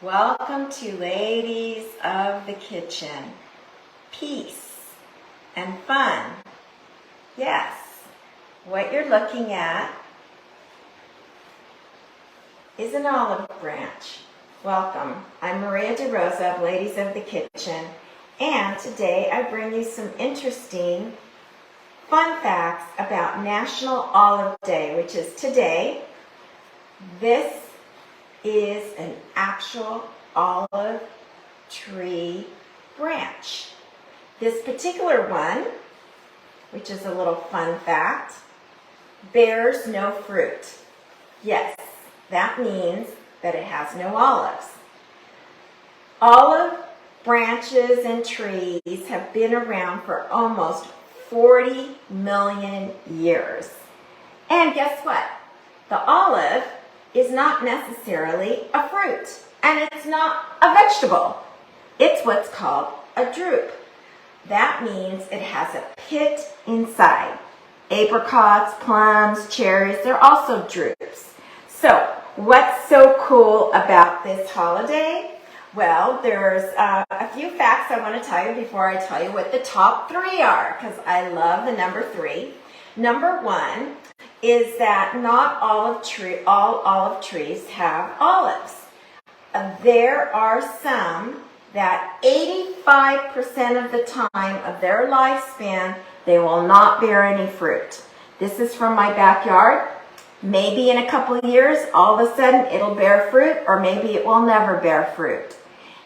Welcome to Ladies of the Kitchen. Peace and fun. Yes, what you're looking at is an olive branch. Welcome. I'm Maria DeRosa of Ladies of the Kitchen, and today I bring you some interesting fun facts about National Olive Day, which is today. This is an actual olive tree branch. This particular one, which is a little fun fact, bears no fruit. Yes, that means that it has no olives. Olive branches and trees have been around for almost 40 million years. And guess what? The olive is not necessarily a fruit, and it's not a vegetable. It's what's called a drupe. That means it has a pit inside. Apricots, plums, cherries, they're also drupes. So, what's so cool about this holiday? Well, there's a few facts I want to tell you before I tell you what the top three are, because I love the number 3. Number 1 is that not all olive trees have olives. There are some that 85% of the time of their lifespan, they will not bear any fruit. This is from my backyard. Maybe in a couple of years, all of a sudden it'll bear fruit, or maybe it will never bear fruit.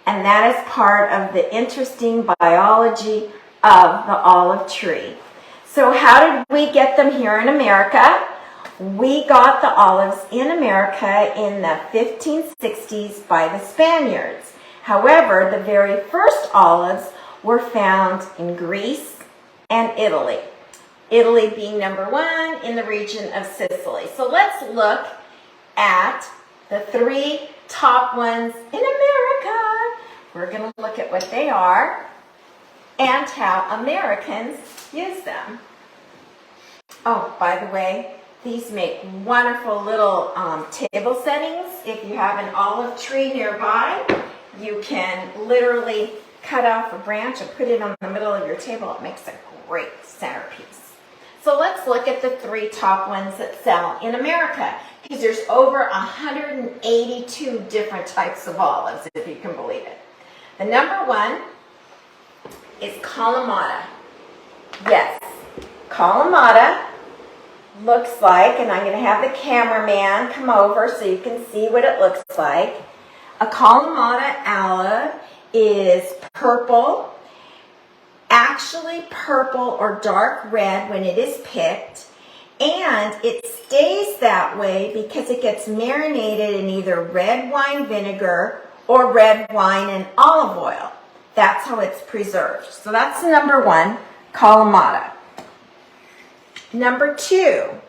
And that is part of the interesting biology of the olive tree. So how did we get them here in America? We got the olives in America in the 1560s by the Spaniards. However, the very first olives were found in Greece and Italy. Italy being number 1 in the region of Sicily. So let's look at the 3 top ones in America. We're going to look at what they are and how Americans use them. Oh, by the way, these make wonderful little table settings. If you have an olive tree nearby, you can literally cut off a branch and put it on the middle of your table. It makes a great centerpiece. So let's look at the 3 top ones that sell in America, because there's over 182 different types of olives, if you can believe it. The number 1 is Kalamata. Yes, Kalamata looks like, and I'm going to have the cameraman come over so you can see what it looks like. A Kalamata olive is purple, actually purple or dark red when it is picked, and it stays that way because it gets marinated in either red wine vinegar or red wine and olive oil. That's how it's preserved. So that's number 1, Kalamata. Number 2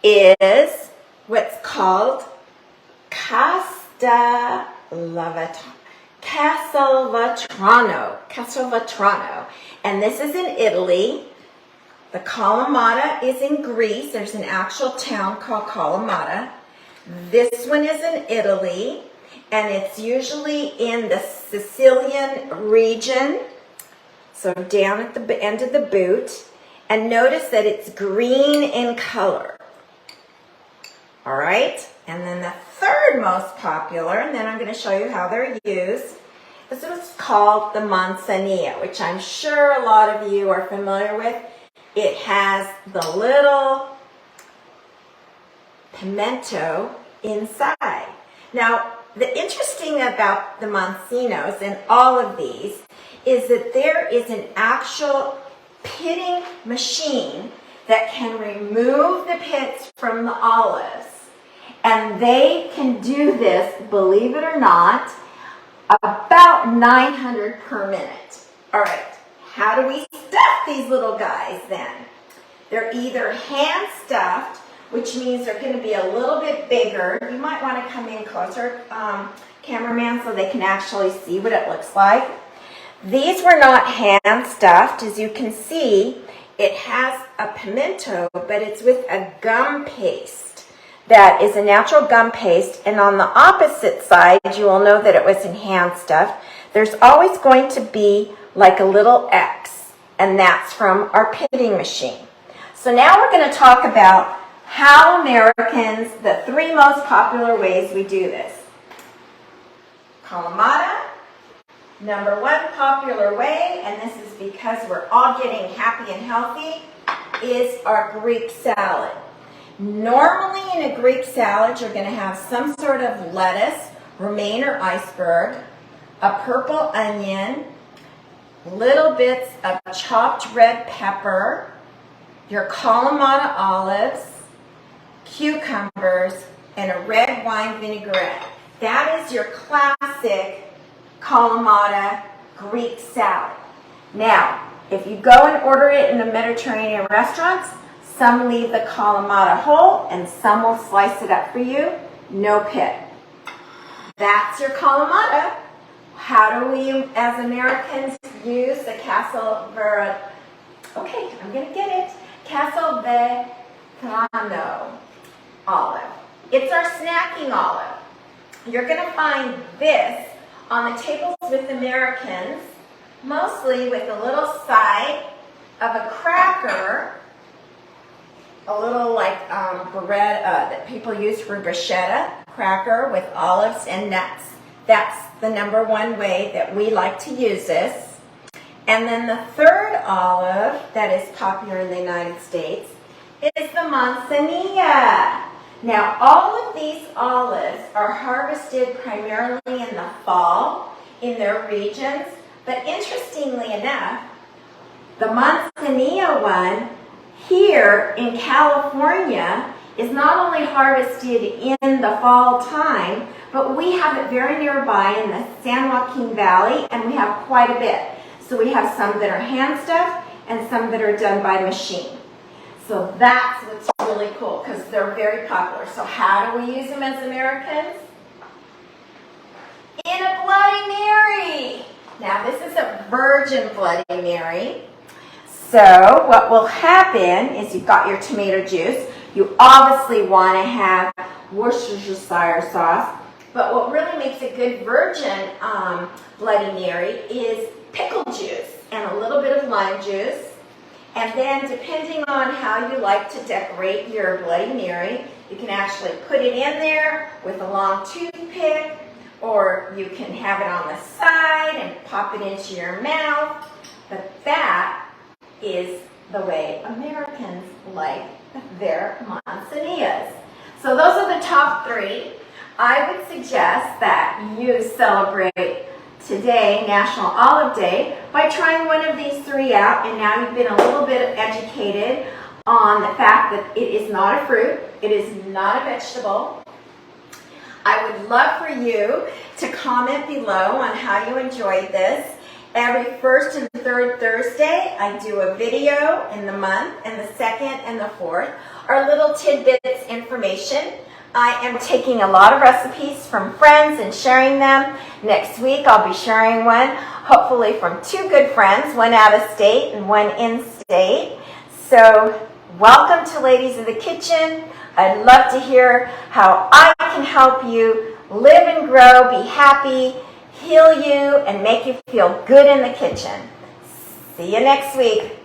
is what's called Castelvetrano. And this is in Italy. The Kalamata is in Greece. There's an actual town called Kalamata. This one is in Italy, and it's usually in the Sicilian region. So down at the end of the boot, and notice that it's green in color. All right, and then the 3rd most popular, and then I'm going to show you how they're used, is what's called the Manzanilla, which I'm sure a lot of you are familiar with. It has the little pimento inside. Now, the interesting about the Manzanos and all of these is that there is an actual pitting machine that can remove the pits from the olives. And they can do this, believe it or not, about 900 per minute. All right, how do we stuff these little guys then? They're either hand stuffed, which means they're going to be a little bit bigger. You might want to come in closer, cameraman, so they can actually see what it looks like. These were not hand stuffed. As you can see, it has a pimento, but it's with a gum paste. that is a natural gum paste, and on the opposite side, you will know that it was in hand stuffed. There's always going to be like a little X, and that's from our pitting machine. So now we're going to talk about how Americans, the 3 most popular ways we do this. Kalamata, number 1 popular way, and this is because we're all getting happy and healthy, is our Greek salad. Normally in a Greek salad, you're going to have some sort of lettuce, romaine or iceberg, a purple onion, little bits of chopped red pepper, your Kalamata olives, cucumbers, and a red wine vinaigrette. That is your classic Kalamata Greek salad. Now, if you go and order it in the Mediterranean restaurants, some leave the Kalamata whole and some will slice it up for you, no pit. That's your Kalamata. How do we, as Americans, use the Castelvetrano? Okay, I'm going to get it. Castelvetrano olive. It's our snacking olive. You're going to find this on the tables with Americans, mostly with a little side of a cracker, a little like bread that people use for bruschetta, cracker with olives and nuts. That's the number 1 way that we like to use this. And then the 3rd olive that is popular in the United States is the Manzanilla. Now, all of these olives are harvested primarily in the fall in their regions, but interestingly enough, the Manzanilla one here in California is not only harvested in the fall time, but we have it very nearby in the San Joaquin Valley, and we have quite a bit. So we have some that are hand stuffed and some that are done by machine. So that's what's really cool because they're very popular. So how do we use them as Americans? In a Bloody Mary. Now this is a virgin Bloody Mary. So what will happen is you've got your tomato juice. You obviously want to have Worcestershire sauce. But what really makes a good virgin Bloody Mary is pickle juice and a little bit of lime juice. And then depending on how you like to decorate your Bloody Mary, you can actually put it in there with a long toothpick, or you can have it on the side and pop it into your mouth. But that is the way Americans like their manzanillas. So those are the top 3. I would suggest that you celebrate today, National Olive Day, by trying one of these 3 out, and now you've been a little bit educated on the fact that it is not a fruit, it is not a vegetable. I would love for you to comment below on how you enjoyed this. Every 1st and 3rd Thursday, I do a video in the month, and the 2nd and the 4th are little tidbits information. I am taking a lot of recipes from friends and sharing them. Next week, I'll be sharing one, hopefully from 2 good friends, one out of state and one in state. So welcome to Ladies of the Kitchen. I'd love to hear how I can help you live and grow, be happy, heal you, and make you feel good in the kitchen. See you next week.